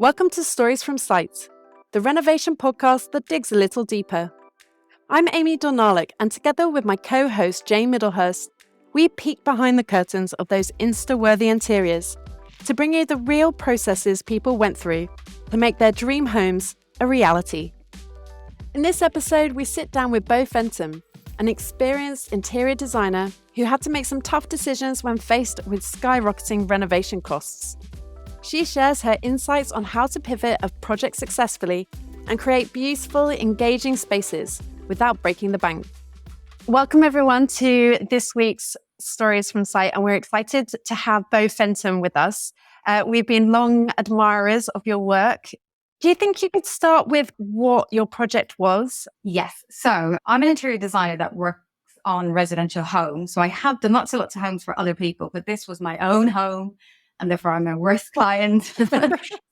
Welcome to Stories from Site, the renovation podcast that digs a little deeper. I'm Amy Dornalic, and together with my co-host Jane Middlehurst, we peek behind the curtains of those Insta-worthy interiors to bring you the real processes people went through to make their dream homes a reality. In this episode, we sit down with Bo Fetum, an experienced interior designer who had to make some tough decisions when faced with skyrocketing renovation costs. She shares her insights on how to pivot a project successfully and create beautiful, engaging spaces without breaking the bank. Welcome everyone to this week's Stories from Site, and we're excited to have Bo Fetum with us. We've been long admirers of your work. Do you think you could start with what your project was? Yes. So I'm an interior designer that works on residential homes. So I have done lots of homes for other people, but this was my own home. And therefore, I'm a worst client. So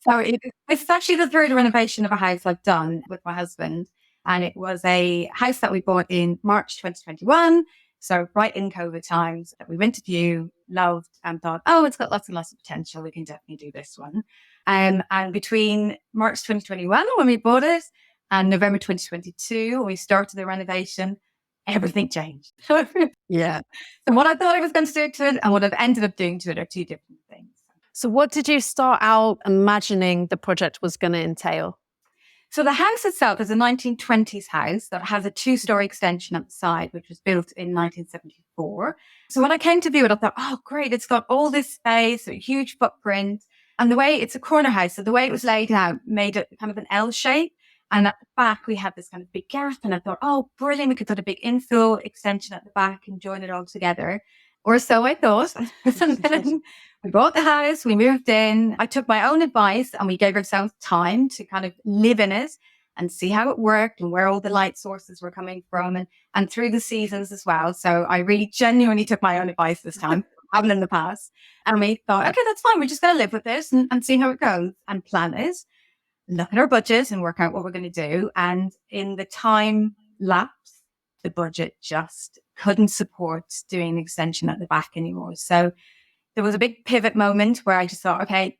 it's actually the third renovation of a house I've done with my husband. And it was a house that we bought in March 2021. So right in COVID times that we went to view, loved, and thought, oh, it's got lots and lots of potential. We can definitely do this one. And between March 2021, when we bought it, and November 2022, when we started the renovation, everything changed. Yeah. So what I thought I was going to do to it and what I've ended up doing to it are two different things. So what did you start out imagining the project was going to entail? So the house itself is a 1920s house that has a two-story extension at the side, which was built in 1974. So when I came to view it, I thought, oh, great, it's got all this space, a huge footprint. And the way it's a corner house, so the way it was laid out made it kind of an L shape. And at the back, we had this kind of big gap. And I thought, oh, brilliant, we could put a big infill extension at the back and join it all together. Or so I thought. We bought the house, we moved in. I took my own advice and we gave ourselves time to kind of live in it and see how it worked and where all the light sources were coming from and through the seasons as well. So I really genuinely took my own advice this time, haven't in the past. And we thought, okay, that's fine. We're just going to live with this and see how it goes and plan it, look at our budget and work out what we're going to do. And in the time lapse, the budget just couldn't support doing an extension at the back anymore. So there was a big pivot moment where I just thought, okay,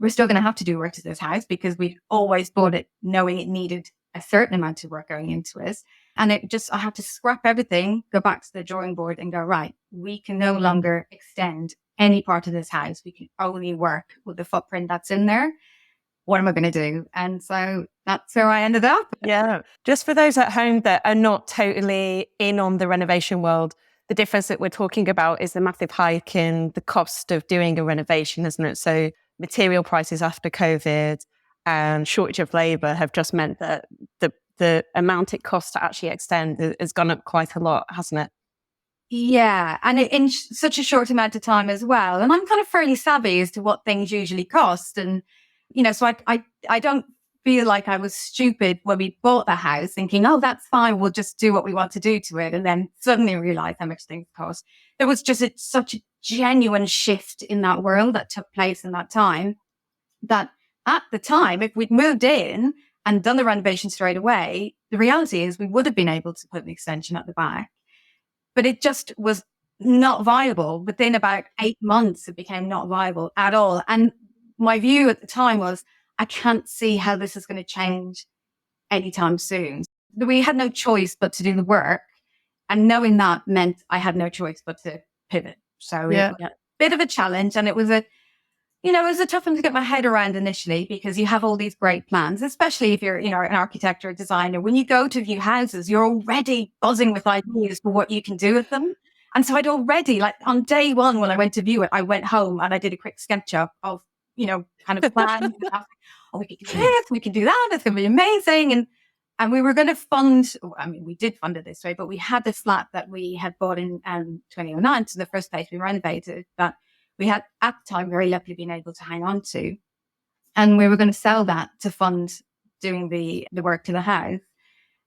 we're still going to have to do work to this house because we always bought it knowing it needed a certain amount of work going into it. And I had to scrap everything, go back to the drawing board and go, right, we can no longer extend any part of this house. We can only work with the footprint that's in there. What am I going to do? And so that's where I ended up. Yeah. Just for those at home that are not totally in on the renovation world, the difference that we're talking about is the massive hike in the cost of doing a renovation, isn't it? So material prices after COVID and shortage of labour have just meant that the amount it costs to actually extend has gone up quite a lot, hasn't it? Yeah. And in such a short amount of time as well. And I'm kind of fairly savvy as to what things usually cost. And, so I don't feel like I was stupid when we bought the house thinking, oh, that's fine. We'll just do what we want to do to it. And then suddenly realize how much things cost. There was just such a genuine shift in that world that took place in that time that at the time, if we'd moved in and done the renovation straight away, the reality is we would have been able to put an extension at the back, but it just was not viable. Within about 8 months, it became not viable at all. And my view at the time was, I can't see how this is going to change anytime soon. We had no choice but to do the work. And knowing that meant I had no choice but to pivot. So it was a bit of a challenge. And it was it was a tough one to get my head around initially because you have all these great plans, especially if you're, an architect or a designer. When you go to view houses, you're already buzzing with ideas for what you can do with them. And so I'd already, like on day one, when I went to view it, I went home and I did a quick SketchUp of kind of plan. Oh, we can do this, we can do that. It's going to be amazing. And we were going to we did fund it this way, but we had this flat that we had bought in 2009. So the first place we renovated that we had at the time very luckily been able to hang on to. And we were going to sell that to fund doing the work to the house.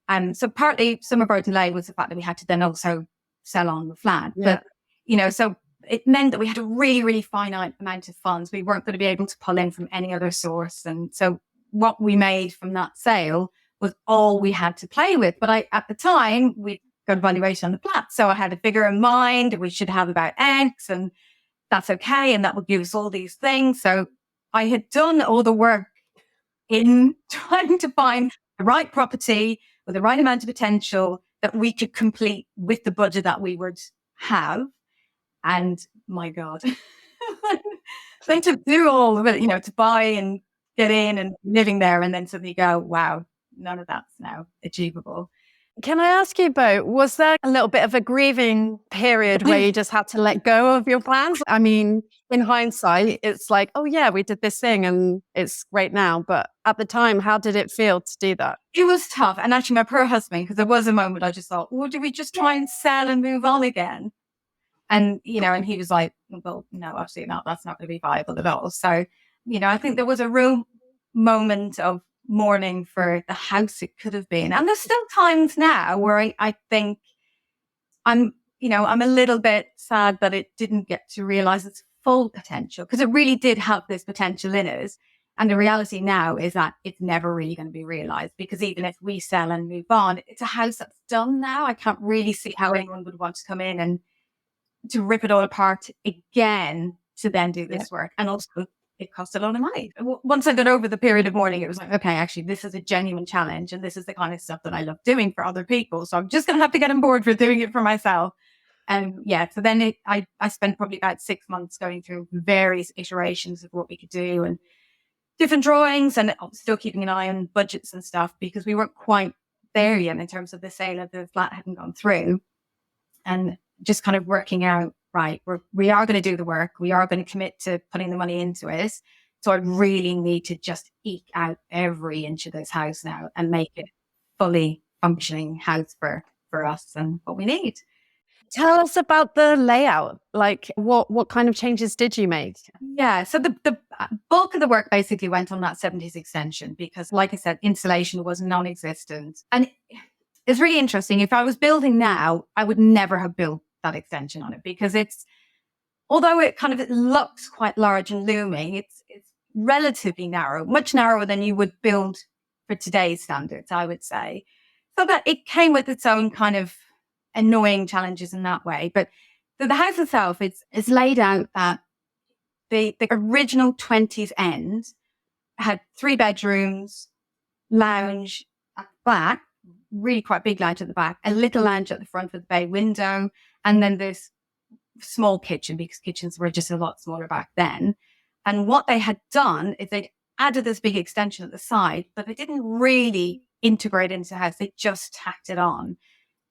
And so partly some of our delay was the fact that we had to then also sell on the flat. Yeah. But, so it meant that we had a really, really finite amount of funds. We weren't going to be able to pull in from any other source. And so what we made from that sale was all we had to play with. But at the time, we got a valuation on the flat. So I had a figure in mind. We should have about X and that's okay. And that would give us all these things. So I had done all the work in trying to find the right property with the right amount of potential that we could complete with the budget that we would have. And my God, then to do all of it, to buy and get in and living there, and then suddenly go, wow, none of that's now achievable. Can I ask you, Bo, was there a little bit of a grieving period where you just had to let go of your plans? I mean, in hindsight, it's like, oh yeah, we did this thing and it's great now. But at the time, how did it feel to do that? It was tough. And actually my poor husband, because there was a moment I just thought, well, do we just try and sell and move on again? And, and he was like, well, no, absolutely not. That's not going to be viable at all. So, I think there was a real moment of mourning for the house it could have been. And there's still times now where I think I'm a little bit sad that it didn't get to realize its full potential, because it really did have this potential in us. And the reality now is that it's never really going to be realized, because even if we sell and move on, it's a house that's done now. I can't really see how anyone would want to come in and to rip it all apart again to then do this work. And also it cost a lot of money. Once I got over the period of mourning, it was like, okay, actually, this is a genuine challenge. And this is the kind of stuff that I love doing for other people. So I'm just going to have to get on board for doing it for myself. And so then I spent probably about 6 months going through various iterations of what we could do and different drawings, and still keeping an eye on budgets and stuff, because we weren't quite there yet in terms of the sale of the flat hadn't gone through. And just kind of working out, right, we are going to do the work. We are going to commit to putting the money into it. So I really need to just eke out every inch of this house now and make it fully functioning house for us and what we need. Tell us about the layout. Like what kind of changes did you make? Yeah, so the bulk of the work basically went on that 70s extension, because like I said, insulation was non-existent. And it's really interesting. If I was building now, I would never have built that extension on it, because although it kind of looks quite large and looming, it's relatively narrow, much narrower than you would build for today's standards, I would say. So that it came with its own kind of annoying challenges in that way. But the house itself is laid out that the original 20s end had 3 bedrooms, lounge at the back, really quite big lounge at the back, a little lounge at the front with the bay window, and then this small kitchen, because kitchens were just a lot smaller back then. And what they had done is they'd added this big extension at the side, but they didn't really integrate into the house. They just tacked it on.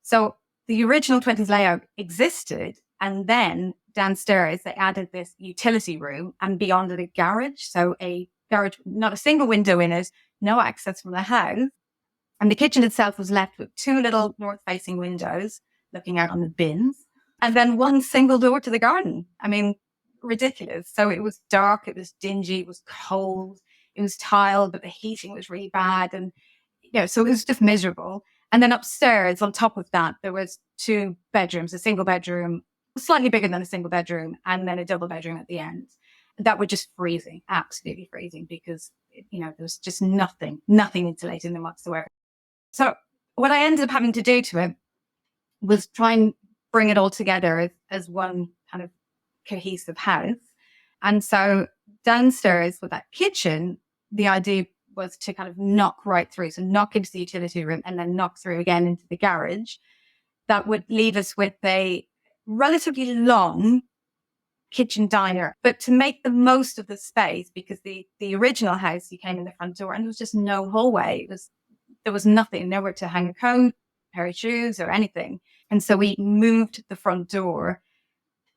So the original 20s layout existed, and then downstairs they added this utility room, and beyond it a garage. So a garage, not a single window in it, no access from the house. And the kitchen itself was left with 2 little north-facing windows looking out on the bins, and then 1 single door to the garden. I mean, ridiculous. So it was dark, it was dingy, it was cold, it was tiled, but the heating was really bad. And, so it was just miserable. And then upstairs, on top of that, there was 2 bedrooms, a single bedroom, slightly bigger than a single bedroom, and then a double bedroom at the end. That were just freezing, absolutely freezing, because, there was just nothing insulating them whatsoever. So what I ended up having to do to it was try and bring it all together as one kind of cohesive house. And so downstairs with that kitchen, the idea was to kind of knock right through. So knock into the utility room and then knock through again into the garage. That would leave us with a relatively long kitchen diner, but to make the most of the space, because the original house, you came in the front door and there was just no hallway. There was nothing, nowhere to hang a coat, a pair of shoes or anything. And so we moved the front door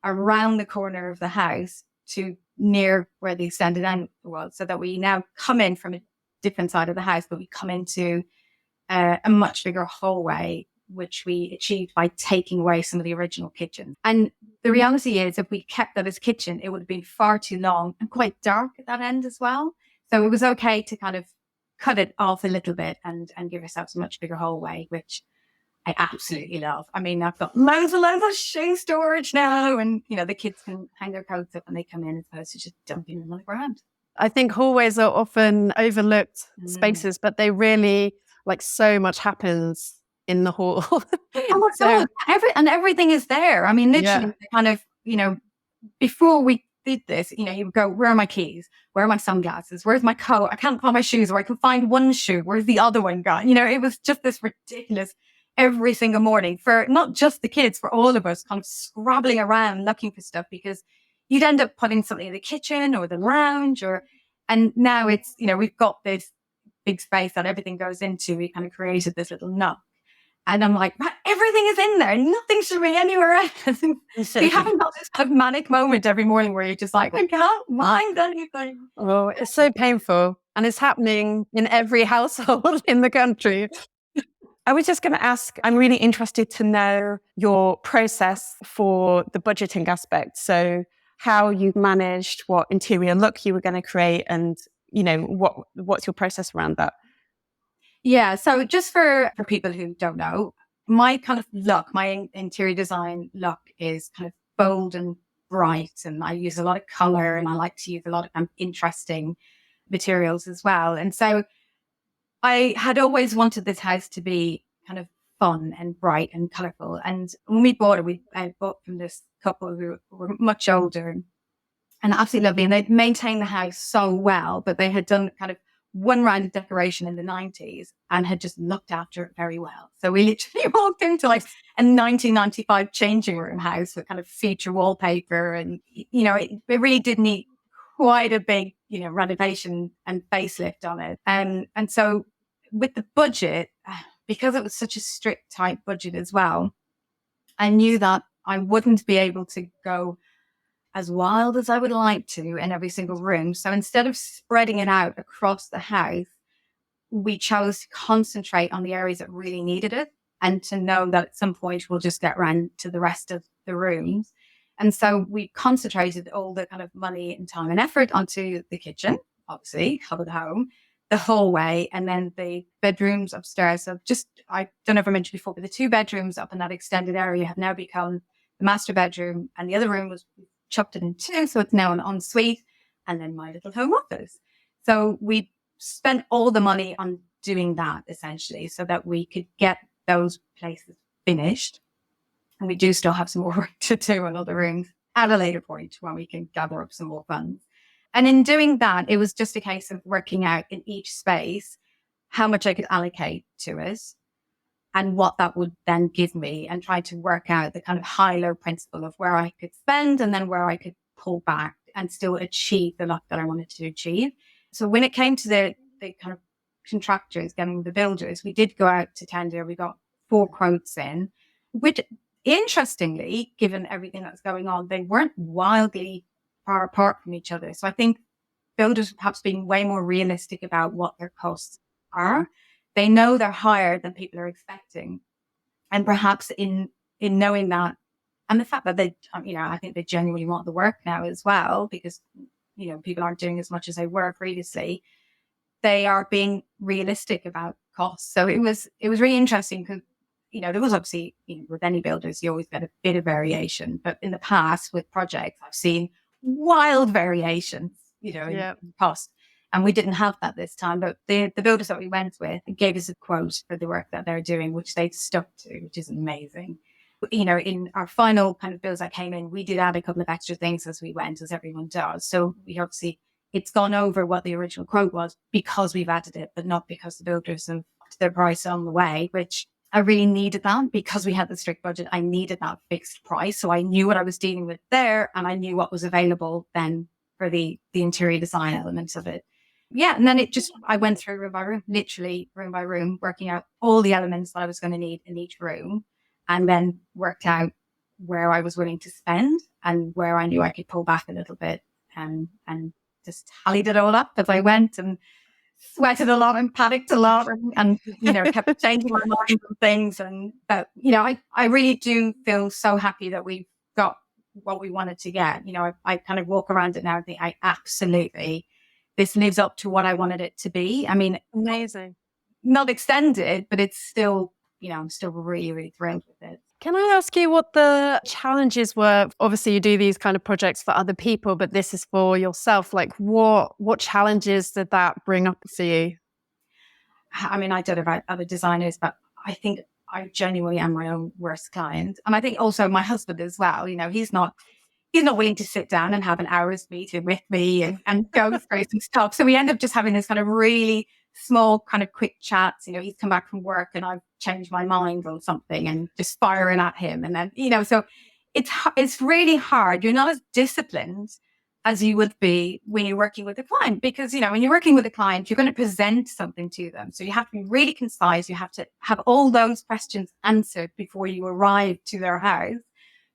around the corner of the house to near where the extended end was, so that we now come in from a different side of the house, but we come into a much bigger hallway, which we achieved by taking away some of the original kitchen. And the reality is, if we kept that as kitchen, it would have been far too long and quite dark at that end as well. So it was okay to kind of cut it off a little bit and give ourselves a much bigger hallway, which I absolutely love. I mean, I've got loads of shoe storage now, and, the kids can hang their coats up when they come in, as opposed to just dumping them on the ground. I think hallways are often overlooked spaces, but they really, like, so much happens in the hall. Oh my God. Everything is there. I mean, literally kind of, before we did this, you would go, where are my keys? Where are my sunglasses? Where's my coat? I can't find my shoes, or I can find one shoe. Where's the other one gone? It was just this ridiculous every single morning for not just the kids, for all of us kind of scrabbling around looking for stuff, because you'd end up putting something in the kitchen or the lounge and now it's, we've got this big space that everything goes into. We kind of created this little nook. And I'm like, everything is in there. Nothing should be anywhere else. So you haven't got this kind of manic moment every morning where you're just like, I can't find anything. Oh, it's so painful. And it's happening in every household in the country. I was just going to ask, I'm really interested to know your process for the budgeting aspect. So how you managed what interior look you were going to create, and, what's your process around that? Yeah. So just for people who don't know, my kind of look, my interior design look is kind of bold and bright. And I use a lot of color, and I like to use a lot of interesting materials as well. And so I had always wanted this house to be kind of fun and bright and colorful. And when we bought it, I bought from this couple who were much older and absolutely lovely. And they'd maintained the house so well, but they had done kind of one round of decoration in the 90s and had just looked after it very well. So we literally walked into like a 1995 changing room house with kind of feature wallpaper. And, it really did need quite a big, renovation and facelift on it. And so with the budget, because it was such a strict, tight budget as well, I knew that I wouldn't be able to go as wild as I would like to in every single room. So instead of spreading it out across the house, we chose to concentrate on the areas that really needed it, and to know that at some point we'll just get around to the rest of the rooms. And so we concentrated all the kind of money and time and effort onto the kitchen, obviously, hub of the home, the hallway, and then the bedrooms upstairs. So I don't know if I mentioned before, but the 2 bedrooms up in that extended area have now become the master bedroom, and the other room was chopped it in 2. So it's now an ensuite, and then my little home office. So we spent all the money on doing that essentially, so that we could get those places finished. And we do still have some more work to do in other rooms at a later point when we can gather up some more funds. And in doing that, it was just a case of working out in each space how much I could allocate to it and what that would then give me, and try to work out the kind of high-low principle of where I could spend and then where I could pull back and still achieve the look that I wanted to achieve. So when it came to the kind of contractors, getting the builders, we did go out to tender. We got 4 quotes in, which interestingly, given everything that's going on, they weren't wildly far apart from each other. So I think builders perhaps being way more realistic about what their costs are. They know they're higher than people are expecting. And perhaps in knowing that, and the fact that they, I think they genuinely want the work now as well, because, people aren't doing as much as they were previously. They are being realistic about costs. So it was really interesting because, there was obviously, with any builders, you always get a bit of variation. But in the past with projects, I've seen wild variations, in cost. And we didn't have that this time. But the builders that we went with gave us a quote for the work that they're doing, which they stuck to, which is amazing. In our final kind of bills that came in, we did add a couple of extra things as we went, as everyone does. So we obviously, it's gone over what the original quote was because we've added it, but not because the builders have upped their price on the way, which I really needed that because we had the strict budget. I needed that fixed price. So I knew what I was dealing with there, and I knew what was available then for the interior design elements of it. Yeah. And then I went through room by room, literally room by room, working out all the elements that I was going to need in each room, and then worked out where I was willing to spend and where I knew I could pull back a little bit, and just tallied it all up as I went, and sweated a lot and panicked a lot, and kept changing my mind on things. But I really do feel so happy that we got what we wanted to get. I kind of walk around it now and think this lives up to what I wanted it to be. I mean, amazing. Not extended, but it's still, I'm still really, really thrilled with it. Can I ask you what the challenges were? Obviously, you do these kind of projects for other people, but this is for yourself. Like, what challenges did that bring up for you? I mean, I don't know about other designers, but I think I genuinely am my own worst client. And I think also my husband as well. He's not he's not willing to sit down and have an hour's meeting with me and go through some stuff. So we end up just having this kind of really small kind of quick chats. You know, he's come back from work and I've changed my mind on something and just firing at him. And then, you know, so it's really hard. You're not as disciplined as you would be when you're working with a client, because, you know, when you're working with a client, you're going to present something to them. So you have to be really concise. You have to have all those questions answered before you arrive to their house.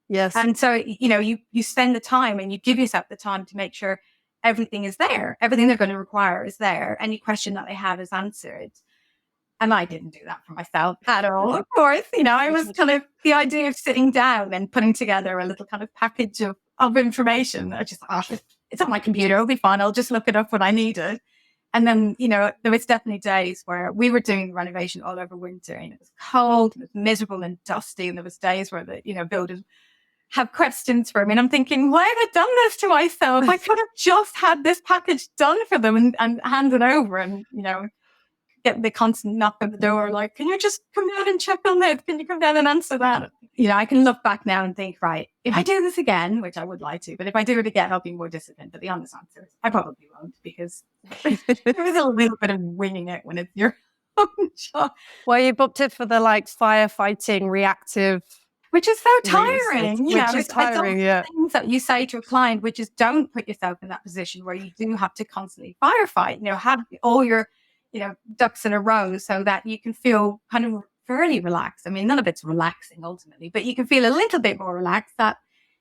Yes. And so, you know, you spend the time and you give yourself the time to make sure everything is there. Everything they're going to require is there. Any question that they have is answered. And I didn't do that for myself at all, of course. You know, I was kind of the idea of sitting down and putting together a little kind of package of information. I just, it's on my computer. It'll be fine. I'll just look it up when I need it. And then, you know, there was definitely days where we were doing renovation all over winter and it was cold, it was miserable and dusty. And there was days where the, you know, builders have questions for me. And I'm thinking, why have I done this to myself? I could have just had this package done for them and handed over and, you know, get the constant knock at the door, like, can you just come down and check on this? Can you come down and answer that? You know, I can look back now and think, right, if I do this again, which I would like to, but if I do it again, I'll be more disciplined. But the honest answer is I probably won't, because there is a little bit of winging it when it's your own job. Well, you booked it for the like firefighting reactive, which is so tiring. You know, it's tiring, yeah. Things that you say to a client, which is don't put yourself in that position where you do have to constantly firefight. You know, have all your, you know, ducks in a row so that you can feel kind of fairly relaxed. I mean, none of it's relaxing ultimately, but you can feel a little bit more relaxed that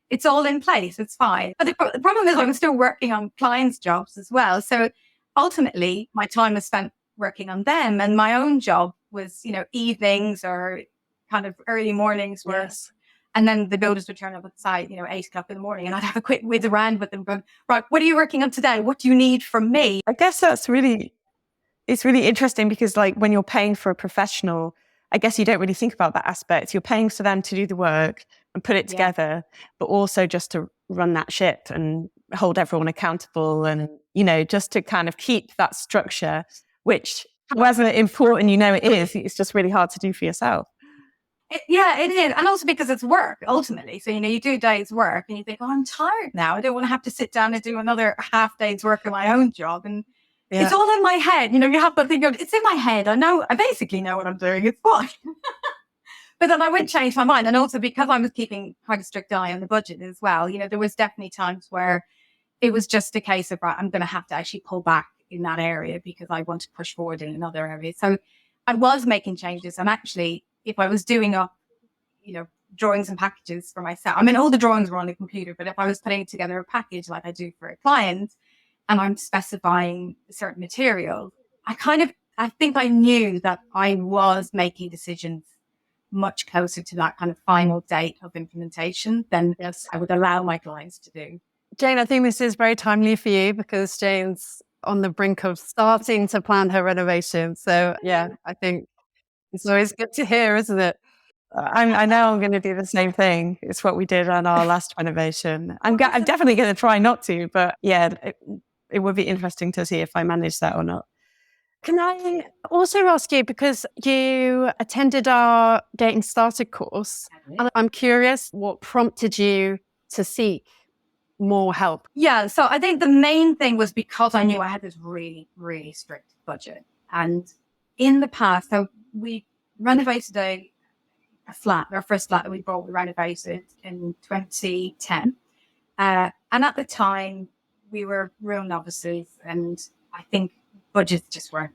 it's all in place. It's fine. But the problem is I'm still working on clients' jobs as well. So ultimately, my time was spent working on them, and my own job was, you know, evenings or kind of early mornings where, yes. And then the builders would turn up at site, you know, 8 o'clock in the morning, and I'd have a quick whiz around with them going, right, what are you working on today? What do you need from me? I guess it's really interesting because like when you're paying for a professional, I guess you don't really think about that aspect. You're paying for them to do the work and put it together, but also just to run that ship and hold everyone accountable and, you know, just to kind of keep that structure, which however important you know it is, it's just really hard to do for yourself. It is. And also because it's work, ultimately. So, you know, you do a day's work and you think, oh, I'm tired now. I don't want to have to sit down and do another half day's work of my own job. And it's all in my head. You know, you have to think, it's in my head. I basically know what I'm doing. It's fine. But then I wouldn't change my mind. And also because I was keeping quite a strict eye on the budget as well, you know, there was definitely times where it was just a case of, right, I'm going to have to actually pull back in that area because I want to push forward in another area. So I was making changes. And actually, if I was doing up, you know, drawings and packages for myself, I mean, all the drawings were on the computer, but if I was putting together a package like I do for a client and I'm specifying certain material, I think I knew that I was making decisions much closer to that kind of final date of implementation than I would allow my clients to do. Jane, I think this is very timely for you because Jane's on the brink of starting to plan her renovation. So yeah, I think it's always good to hear, isn't it? I know I'm going to do the same thing. It's what we did on our last renovation. I'm definitely going to try not to, but yeah, it would be interesting to see if I manage that or not. Can I also ask you, because you attended our Getting Started course, and I'm curious what prompted you to seek more help? Yeah, so I think the main thing was because I knew I had this really, really strict budget. And in the past, so we renovated a flat, our first flat that we bought, we renovated in 2010. And at the time, we were real novices, and I think budgets just weren't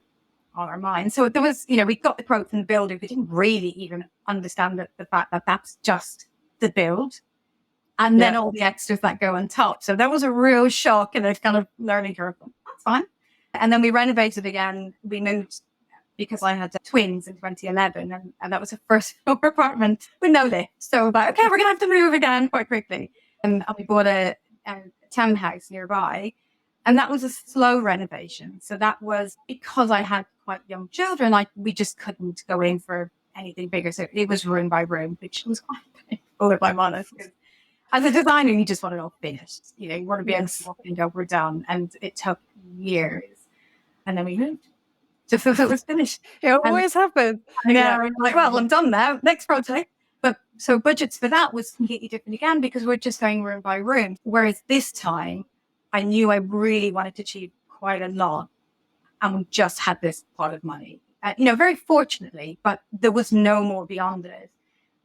on our mind. So there was, you know, we got the quote from the builder. We didn't really even understand the fact that that's just the build. And then all the extras that go on top. So that was a real shock and a kind of learning curve. That's fine. And then we renovated again. We moved because I had twins in 2011. And that was a first floor apartment with no lift. So we're like, okay, we're going to have to move again quite quickly. And we bought a townhouse nearby. And that was a slow renovation. So that was because I had quite young children. We just couldn't go in for anything bigger. So it was room by room, which was quite painful, if I'm honest. As a designer, you just want it all finished. You know, you want to be able to walk in, we're done. And it took years. And then we moved. Just so it was finished. It always happens. Yeah, we're like, well, I'm done now. Next project. But so budgets for that was completely different again, because we're just going room by room. Whereas this time I knew I really wanted to achieve quite a lot, and we just had this pot of money, very fortunately, but there was no more beyond it.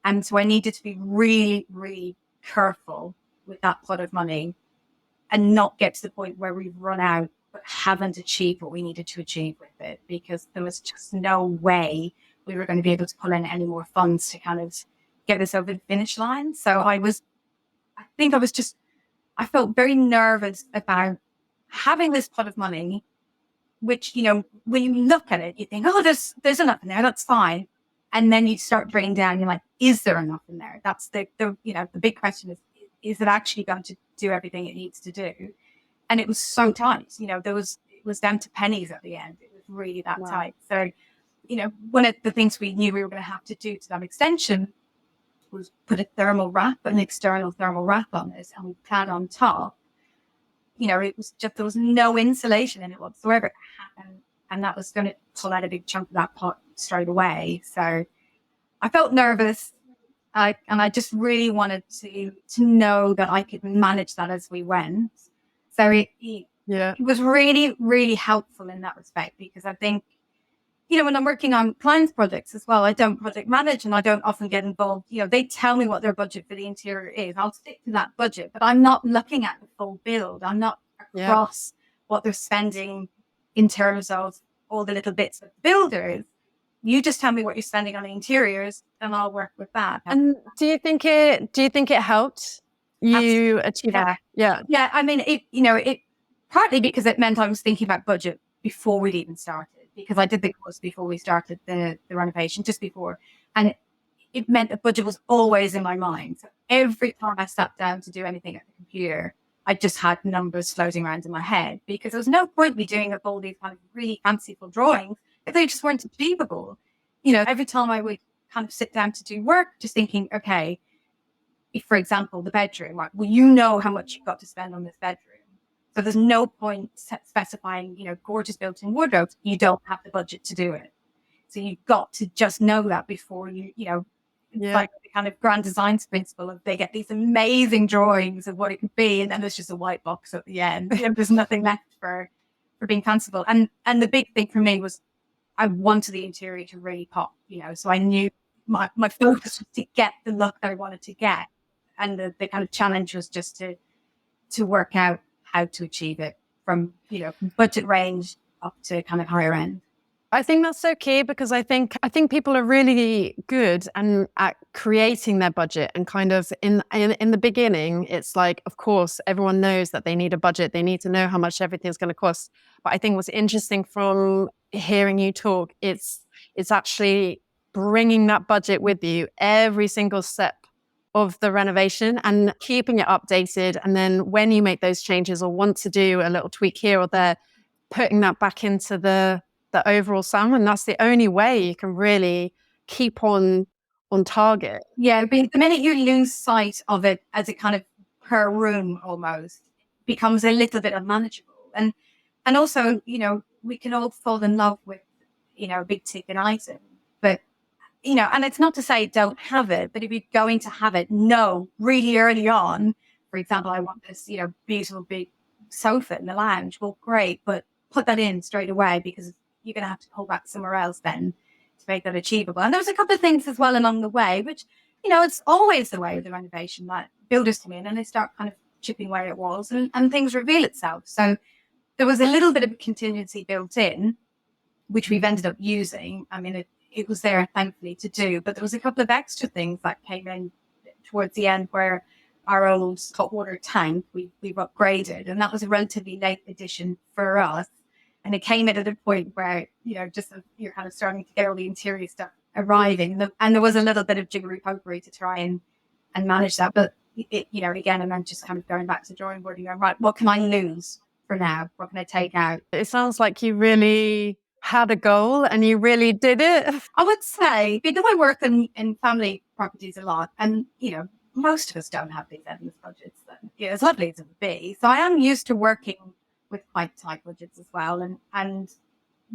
And so I needed to be really, really careful with that pot of money and not get to the point where we've run out but haven't achieved what we needed to achieve with it, because there was just no way we were going to be able to pull in any more funds to kind of get us over the finish line. So I felt very nervous about having this pot of money, which, when you look at it, you think, oh, there's enough in there. That's fine. And then you start bringing down, you're like, is there enough in there? That's the big question is it actually going to do everything it needs to do? And it was so tight, it was down to pennies at the end. It was really that tight. So, one of the things we knew we were going to have to do to that extension was put an external thermal wrap on it, and we clad on top. It was just, there was no insulation in it whatsoever. And that was going to pull out a big chunk of that pot straight away. So I felt nervous. And I just really wanted to know that I could manage that as we went. So it was really, really helpful in that respect, because I think, when I'm working on clients' projects as well, I don't project manage and I don't often get involved. They tell me what their budget for the interior is. I'll stick to that budget, but I'm not looking at the full build. I'm not across what they're spending in terms of all the little bits of builders. You just tell me what you're spending on the interiors and I'll work with that. And do you think it helped you achieve that? Yeah. I mean, it partly because it meant I was thinking about budget before we'd even started, because I did the course before we started the renovation, just before. And it meant the budget was always in my mind. So every time I sat down to do anything at the computer, I just had numbers floating around in my head, because there was no point me doing all these kind of really fanciful drawings if they just weren't achievable. Every time I would kind of sit down to do work, just thinking, okay, if, for example, the bedroom, right, well, how much you've got to spend on this bedroom. So there's no point specifying, gorgeous built-in wardrobes. You don't have the budget to do it. So you've got to just know that before it's like the kind of grand design principle of they get these amazing drawings of what it could be, and then there's just a white box at the end. There's nothing left for being fanciful. And the big thing for me was I wanted the interior to really pop, so I knew my focus was to get the look that I wanted to get. And the kind of challenge was just to work out how to achieve it from budget range up to kind of higher end. I think that's so key, because I think people are really good at creating their budget, and kind of in the beginning, it's like, of course, everyone knows that they need a budget. They need to know how much everything's going to cost. But I think what's interesting from hearing you talk, it's actually bringing that budget with you every single step of the renovation and keeping it updated. And then when you make those changes or want to do a little tweak here or there, putting that back into the overall sound. And that's the only way you can really keep on target. Yeah, but the minute you lose sight of it as a kind of per room almost, becomes a little bit unmanageable. And also, we can all fall in love with, a big ticket item. But and it's not to say don't have it, but if you're going to have it, know really early on, for example, I want this, beautiful big sofa in the lounge. Well, great, but put that in straight away, because you're going to have to pull back somewhere else then to make that achievable. And there was a couple of things as well along the way, which, it's always the way with the renovation, that builders come in and they start kind of chipping away at walls and things reveal itself. So there was a little bit of a contingency built in, which we've ended up using. I mean, it was there, thankfully, to do. But there was a couple of extra things that came in towards the end, where our old hot water tank, we've upgraded. And that was a relatively late addition for us. And it came in at a point where, just you're kind of starting to get all the interior stuff arriving. And there was a little bit of jiggery-pokery to try and manage that. But, again, and I'm just kind of going back to the drawing board and going, right, what can I lose for now? What can I take out? It sounds like you really had a goal and you really did it. I would say, because I work in family properties a lot, and, most of us don't have these endless budgets, as lovely as it would be. So I am used to working with quite tight budgets as well. And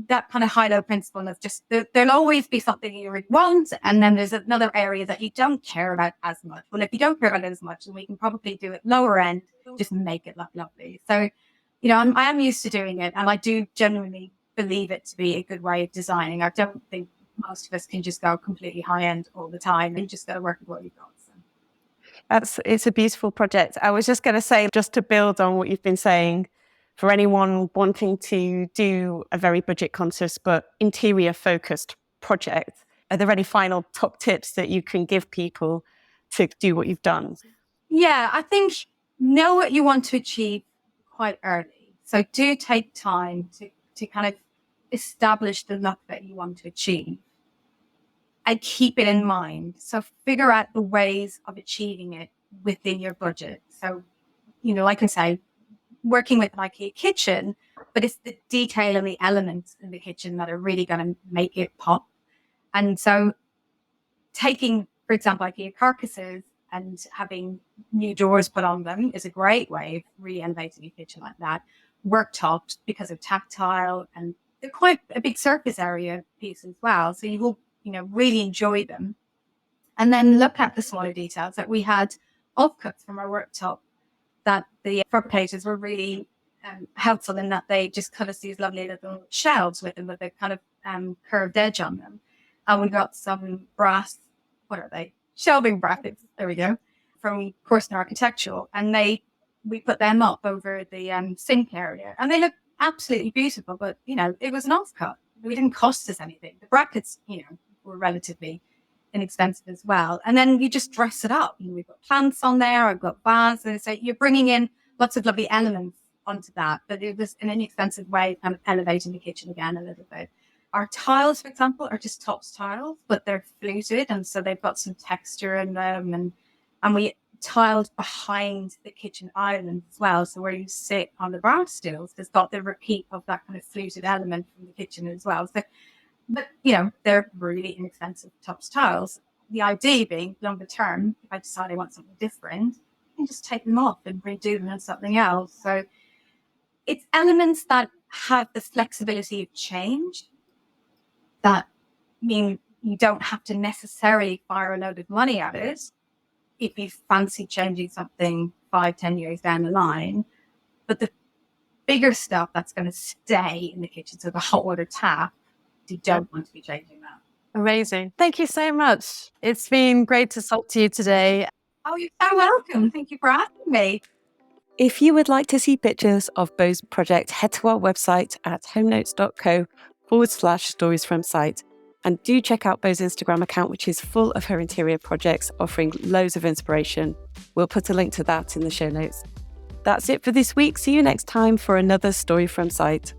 that kind of high-low principle of just there'll always be something you really want, and then there's another area that you don't care about as much. Well, if you don't care about it as much, then we can probably do it lower end, just make it look lovely. So, I am used to doing it, and I do genuinely believe it to be a good way of designing. I don't think most of us can just go completely high end all the time. You just got to work with what you've got. So. It's a beautiful project. I was just going to say, just to build on what you've been saying, for anyone wanting to do a very budget conscious but interior focused project, are there any final top tips that you can give people to do what you've done? Yeah, I think know what you want to achieve quite early. So do take time to kind of establish the look that you want to achieve and keep it in mind. So figure out the ways of achieving it within your budget. So, like I say, working with an IKEA kitchen, but it's the detail and the elements in the kitchen that are really going to make it pop. And so taking, for example, IKEA carcasses and having new doors put on them is a great way of really elevating a kitchen like that. Worktops, because of tactile, and they're quite a big surface area piece as well. So you will, really enjoy them. And then look at the smaller details. That we had offcuts from our worktop that the fabricators were really helpful in that they just cut us these lovely little shelves with them with a kind of curved edge on them. And we got some brass, shelving brackets, there we go, from Corson Architectural. And we put them up over the sink area. And they look absolutely beautiful, but, it was an offcut. It didn't cost us anything. The brackets, were relatively inexpensive as well. And then you just dress it up. We've got plants on there, I've got vase, and so you're bringing in lots of lovely elements onto that, but it was in an inexpensive way, kind of elevating the kitchen again a little bit. Our tiles, for example, are just tops tiles, but they're fluted, and so they've got some texture in them, and we tiled behind the kitchen island as well, so where you sit on the bar stools, it's got the repeat of that kind of fluted element from the kitchen as well. So, but, they're really inexpensive tops tiles. The idea being, longer term, if I decide I want something different, I can just take them off and redo them as something else. So it's elements that have the flexibility of change that mean you don't have to necessarily fire a load of money at it if you fancy changing something 5-10 years down the line. But the bigger stuff that's going to stay in the kitchen, so the hot water tap, you don't want to be changing that. Amazing. Thank you so much. It's been great to talk to you today. Oh, you're so welcome. Thank you for having me. If you would like to see pictures of Bo's project, head to our website at homenotes.co/stories from site. And do check out Bo's Instagram account, which is full of her interior projects, offering loads of inspiration. We'll put a link to that in the show notes. That's it for this week. See you next time for another Story from Site.